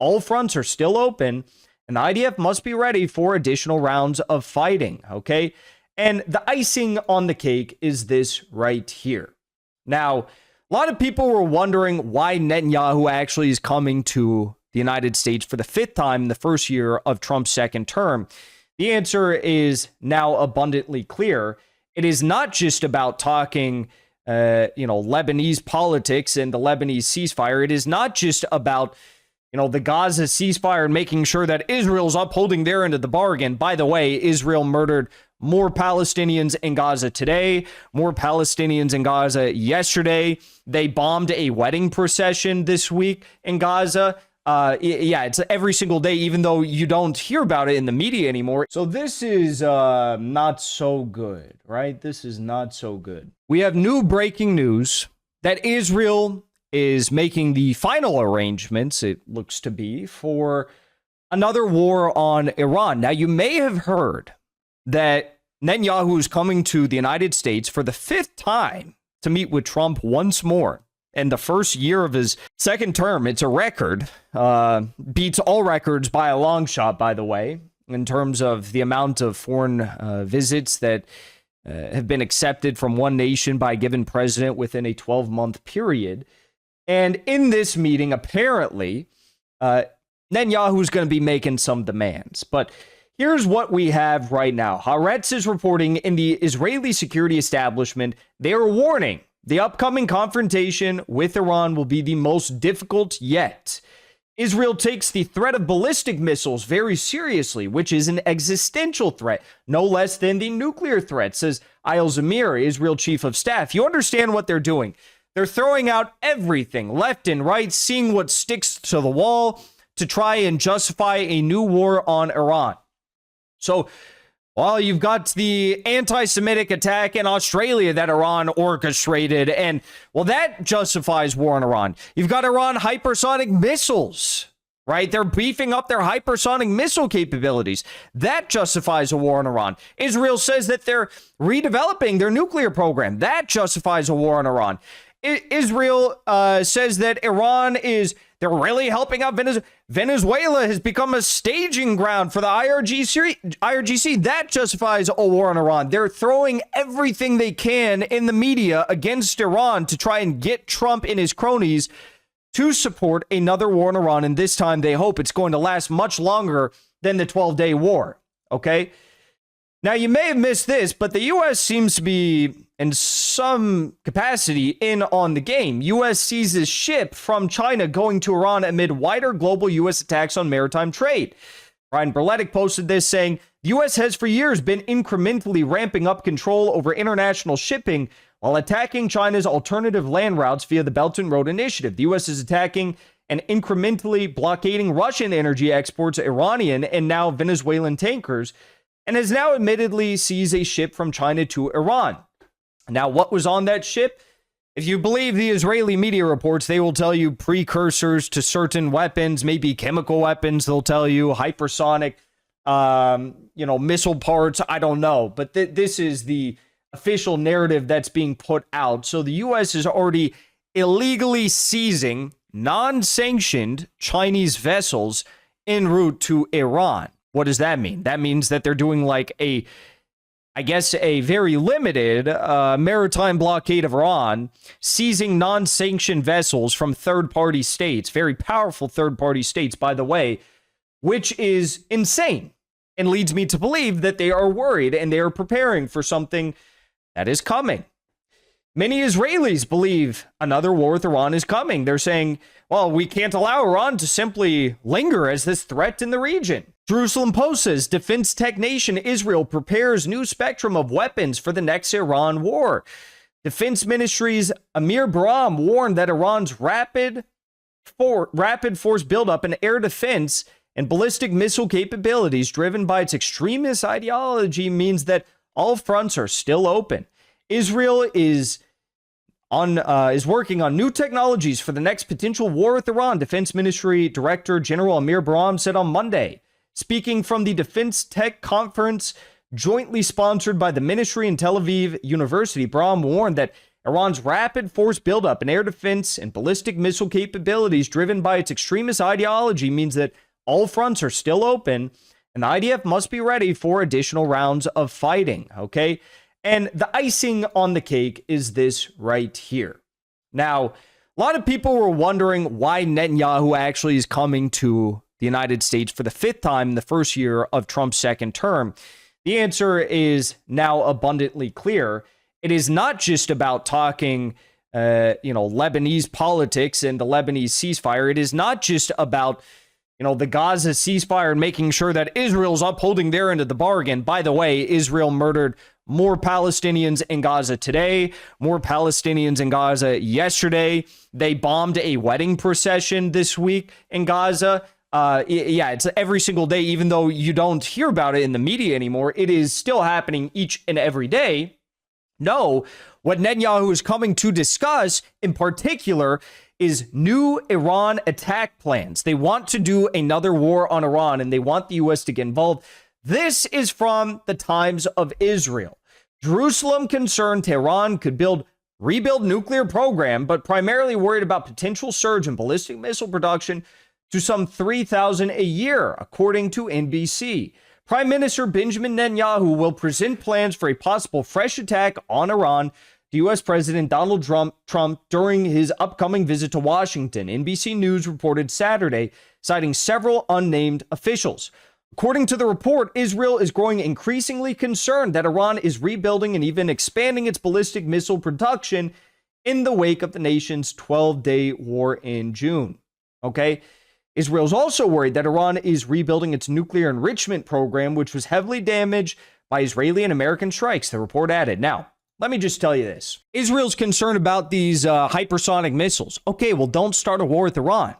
All fronts are still open, and the IDF must be ready for additional rounds of fighting, okay? And the icing on the cake is this right here. Now, a lot of people were wondering why Netanyahu actually is coming to the United States for the 5th time in the first year of Trump's second term. The answer is now abundantly clear. It is not just about talking, Lebanese politics and the Lebanese ceasefire. It is not just about, the Gaza ceasefire and making sure that Israel's upholding their end of the bargain. By the way, Israel murdered more Palestinians in Gaza today, more Palestinians in Gaza yesterday. They bombed a wedding procession this week in Gaza. It's every single day, even though you don't hear about it in the media anymore. So this is not so good, right? This is not so good. We have new breaking news that Israel is making the final arrangements, it looks to be, for another war on Iran. Now, you may have heard that Netanyahu is coming to the United States for the 5th time to meet with Trump once more. In the first year of his second term, it's a record. Beats all records by a long shot, by the way, in terms of the amount of foreign visits that have been accepted from one nation by a given president within a 12-month period. And in this meeting, apparently, Netanyahu is going to be making some demands. But here's what we have right now. Haaretz is reporting in the Israeli security establishment, they are warning the upcoming confrontation with Iran will be the most difficult yet. Israel takes the threat of ballistic missiles very seriously, which is an existential threat, no less than the nuclear threat, says Eyal Zamir, Israel chief of staff. You understand what they're doing. They're throwing out everything left and right, seeing what sticks to the wall to try and justify a new war on Iran. So, well, you've got the anti-Semitic attack in Australia that Iran orchestrated, and, well, that justifies war on Iran. You've got Iran hypersonic missiles, right? They're beefing up their hypersonic missile capabilities. That justifies a war on Iran. Israel says that they're redeveloping their nuclear program. That justifies a war on Iran. Israel says that they're really helping out Venezuela. Venezuela has become a staging ground for the IRGC. That justifies a war on Iran. They're throwing everything they can in the media against Iran to try and get Trump and his cronies to support another war on Iran. And this time they hope it's going to last much longer than the 12-day war. Okay? Now, you may have missed this, but the U.S. seems to be, in some capacity, in on the game. U.S. seizes ship from China going to Iran amid wider global U.S. attacks on maritime trade. Brian Berletic posted this saying, the U.S. has for years been incrementally ramping up control over international shipping while attacking China's alternative land routes via the Belt and Road Initiative. The U.S. is attacking and incrementally blockading Russian energy exports, Iranian and now Venezuelan tankers, and has now admittedly seized a ship from China to Iran. Now, what was on that ship? If you believe the Israeli media reports, they will tell you precursors to certain weapons, maybe chemical weapons, they'll tell you hypersonic, missile parts, I don't know. But this is the official narrative that's being put out. So the U.S. is already illegally seizing non-sanctioned Chinese vessels en route to Iran. What does that mean? That means that they're doing like a very limited maritime blockade of Iran, seizing non-sanctioned vessels from third-party states, very powerful third-party states, by the way, which is insane and leads me to believe that they are worried and they are preparing for something that is coming. Many Israelis believe another war with Iran is coming. They're saying, well, we can't allow Iran to simply linger as this threat in the region. Jerusalem Post says defense tech nation Israel prepares new spectrum of weapons for the next Iran war. Defense Ministry's Amir Bahram warned that Iran's rapid force buildup in air defense and ballistic missile capabilities driven by its extremist ideology means that all fronts are still open. Israel is working on new technologies for the next potential war with Iran, Defense Ministry Director General Amir Bahram said on Monday. Speaking from the Defense Tech Conference jointly sponsored by the ministry and Tel Aviv University, Bahram warned that Iran's rapid force buildup in air defense and ballistic missile capabilities driven by its extremist ideology means that all fronts are still open, and the IDF must be ready for additional rounds of fighting, okay? And the icing on the cake is this right here. Now, a lot of people were wondering why Netanyahu actually is coming to the United States for the 5th time in the first year of Trump's second term. The answer is now abundantly clear. It is not just about talking, Lebanese politics and the Lebanese ceasefire. It is not just about, the Gaza ceasefire and making sure that Israel's upholding their end of the bargain. By the way, Israel murdered more Palestinians in Gaza today, more Palestinians in Gaza yesterday. They bombed a wedding procession this week in Gaza. It's every single day, even though you don't hear about it in the media anymore. It is still happening each and every day. No, what Netanyahu is coming to discuss in particular is new Iran attack plans. They want to do another war on Iran, and they want the U.S. to get involved. This is from the Times of Israel. Jerusalem concerned Tehran could rebuild nuclear program, but primarily worried about potential surge in ballistic missile production to some 3,000 a year, according to NBC. Prime Minister Benjamin Netanyahu will present plans for a possible fresh attack on Iran to U.S. President Donald Trump during his upcoming visit to Washington, NBC News reported Saturday, citing several unnamed officials. According to the report, Israel is growing increasingly concerned that Iran is rebuilding and even expanding its ballistic missile production in the wake of the nation's 12-day war in June. Okay? Israel's also worried that Iran is rebuilding its nuclear enrichment program, which was heavily damaged by Israeli and American strikes, the report added. Now, let me just tell you this. Israel's concerned about these hypersonic missiles. Okay, well, don't start a war with Iran.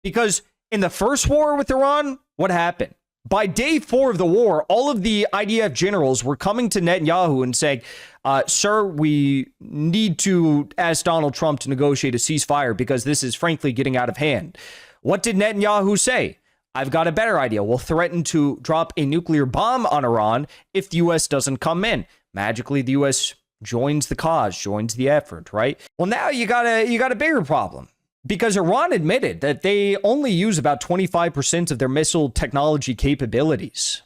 Because in the first war with Iran, what happened? By day 4 of the war, all of the IDF generals were coming to Netanyahu and saying, sir, we need to ask Donald Trump to negotiate a ceasefire because this is frankly getting out of hand. What did Netanyahu say? I've got a better idea. We'll threaten to drop a nuclear bomb on Iran if the U.S. doesn't come in. Magically, the U.S. joins the cause, joins the effort, right? Well, now you got a bigger problem. Because Iran admitted that they only use about 25% of their missile technology capabilities.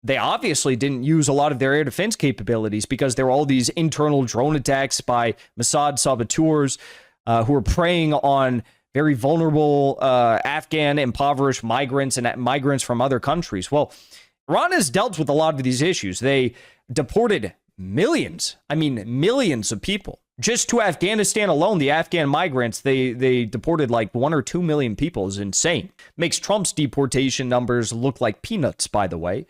They obviously didn't use a lot of their air defense capabilities because there were all these internal drone attacks by Mossad saboteurs who were preying on very vulnerable Afghan impoverished migrants and migrants from other countries. Well, Iran has dealt with a lot of these issues. They deported millions of people. Just to Afghanistan alone, the Afghan migrants, they deported like 1 or 2 million people. Is insane. Makes Trump's deportation numbers look like peanuts, by the way.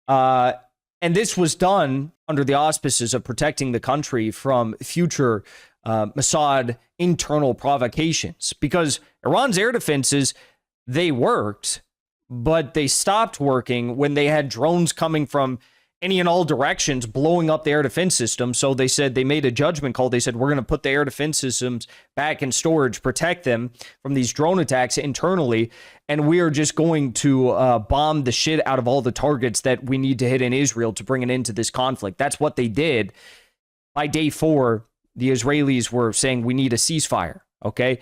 And this was done under the auspices of protecting the country from future Mossad internal provocations. Because Iran's air defenses, they worked, but they stopped working when they had drones coming from any and all directions blowing up the air defense system. So they said they made a judgment call. They said, we're going to put the air defense systems back in storage, protect them from these drone attacks internally. And we are just going to bomb the shit out of all the targets that we need to hit in Israel to bring an end to this conflict. That's what they did. By day 4, the Israelis were saying we need a ceasefire. Okay.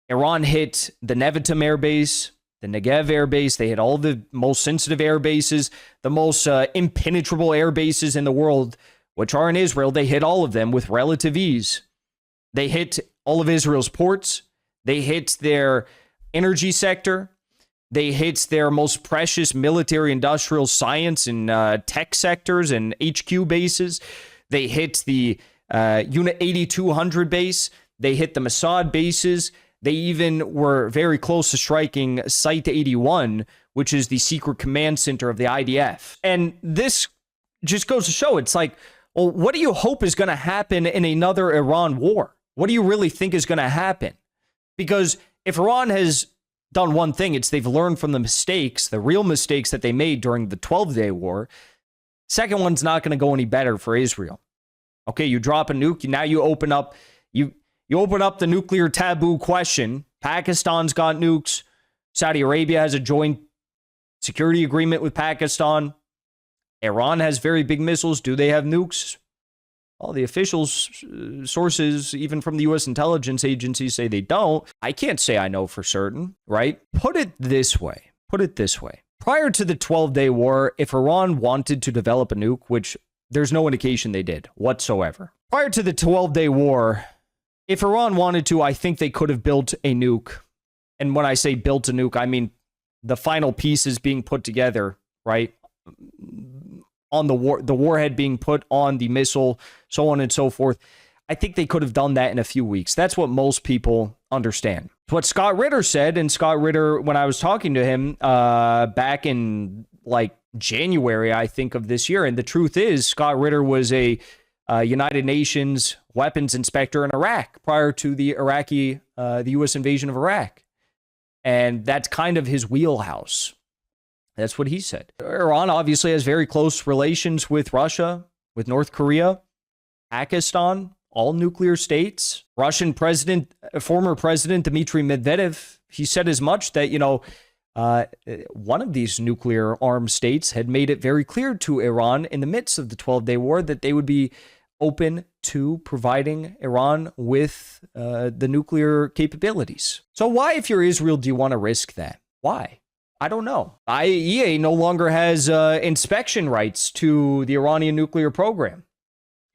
Iran hit the Nevatim air base, the Negev air base. They hit all the most sensitive air bases, the most impenetrable air bases in the world, which are in Israel. They hit all of them with relative ease. They hit all of Israel's ports. They hit their energy sector. They hit their most precious military, industrial, science, and tech sectors and HQ bases. They hit the Unit 8200 base. They hit the Mossad bases. They even were very close to striking Site 81, which is the secret command center of the IDF. And this just goes to show, it's like, well, what do you hope is going to happen in another Iran war? What do you really think is going to happen? Because if Iran has done one thing, it's they've learned from the mistakes, the real mistakes that they made during the 12-day war. Second one's not going to go any better for Israel. Okay, you drop a nuke, now you open up, you open up the nuclear taboo question. Pakistan's got nukes. Saudi Arabia has a joint security agreement with Pakistan. Iran has very big missiles. Do they have nukes? All the officials, sources, even from the U.S. intelligence agencies, say they don't. I can't say I know for certain, right? Put it this way. Prior to the 12-day war, if Iran wanted to develop a nuke, which there's no indication they did whatsoever. Prior to the 12-day war, if Iran wanted to, I think they could have built a nuke. And when I say built a nuke, I mean the final pieces being put together, right? On the warhead being put on the missile, so on and so forth. I think they could have done that in a few weeks. That's what most people understand. What Scott Ritter said, and Scott Ritter, when I was talking to him back in like January, I think, of this year, and the truth is, Scott Ritter was a United Nations weapons inspector in Iraq prior to the U.S. invasion of Iraq. And that's kind of his wheelhouse. That's what he said. Iran obviously has very close relations with Russia, with North Korea, Pakistan, all nuclear states. Russian former President Dmitry Medvedev, he said as much that, one of these nuclear armed states had made it very clear to Iran in the midst of the 12-day war that they would be open to providing Iran with the nuclear capabilities. So why, if you're Israel, do you want to risk that? Why? I don't know. IAEA no longer has inspection rights to the Iranian nuclear program.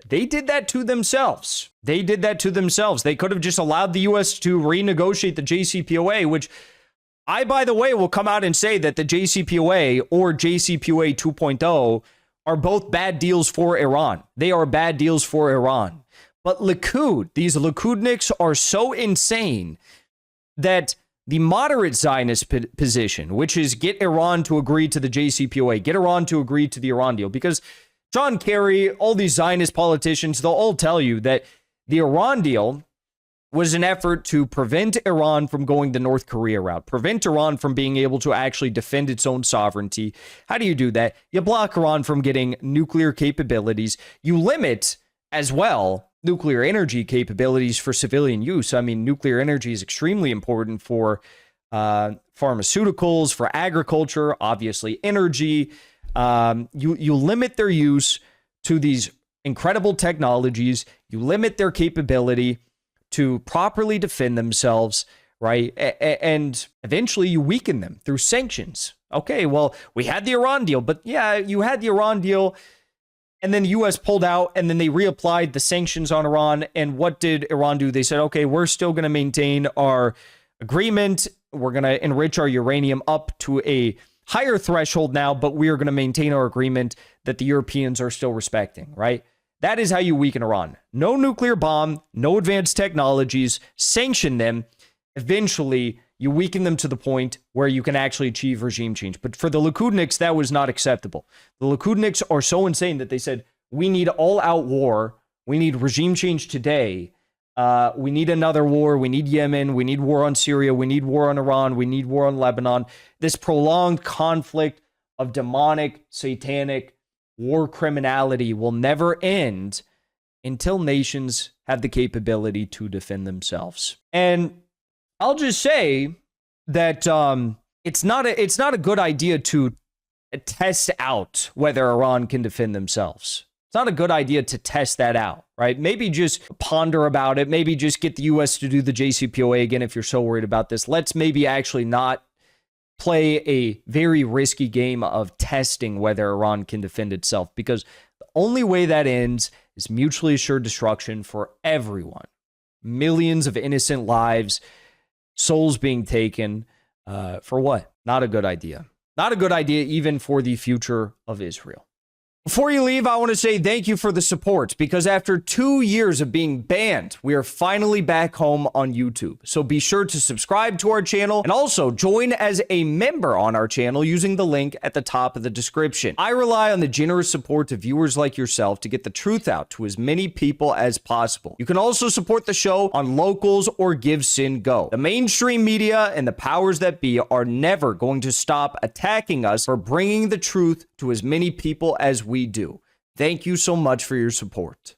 They did that to themselves. They could have just allowed the U.S. to renegotiate the JCPOA, which I, by the way, will come out and say that the JCPOA or JCPOA 2.0 are both bad deals for Iran. They are bad deals for Iran. But these Likudniks are so insane that the moderate Zionist position, which is get Iran to agree to the JCPOA, get Iran to agree to the Iran deal, because John Kerry, all these Zionist politicians, they'll all tell you that the Iran deal was an effort to prevent Iran from going the North Korea route, prevent Iran from being able to actually defend its own sovereignty. How do you do that? You block Iran from getting nuclear capabilities. You limit, as well, nuclear energy capabilities for civilian use. I mean, nuclear energy is extremely important for pharmaceuticals, for agriculture, obviously energy. You limit their use to these incredible technologies. You limit their capability to properly defend themselves, right? And eventually you weaken them through sanctions. Okay, well, we had the Iran deal, but yeah, you had the Iran deal, and then the U.S. pulled out, and then they reapplied the sanctions on Iran. And what did Iran do? They said, okay, we're still going to maintain our agreement. We're going to enrich our uranium up to a higher threshold now, but we are going to maintain our agreement that the Europeans are still respecting, right? That is how you weaken Iran. No nuclear bomb, no advanced technologies, sanction them. Eventually, you weaken them to the point where you can actually achieve regime change. But for the Likudniks, that was not acceptable. The Likudniks are so insane that they said, we need all-out war. We need regime change today. We need another war. We need Yemen. We need war on Syria. We need war on Iran. We need war on Lebanon. This prolonged conflict of demonic, satanic war criminality will never end until nations have the capability to defend themselves. And I'll just say that it's not a good idea to test out whether Iran can defend themselves. It's not a good idea to test that out, right? Maybe just ponder about it. Maybe just get the U.S. to do the JCPOA again if you're so worried about this. Let's maybe actually not play a very risky game of testing whether Iran can defend itself, because the only way that ends is mutually assured destruction for everyone. Millions of innocent lives, souls being taken, for what? Not a good idea. Not a good idea even for the future of Israel. Before you leave, I want to say thank you for the support, because after 2 years of being banned, we are finally back home on YouTube. So be sure to subscribe to our channel and also join as a member on our channel using the link at the top of the description. I rely on the generous support of viewers like yourself to get the truth out to as many people as possible. You can also support the show on Locals or Give Sin Go. The mainstream media and the powers that be are never going to stop attacking us for bringing the truth to as many people as we do. Thank you so much for your support.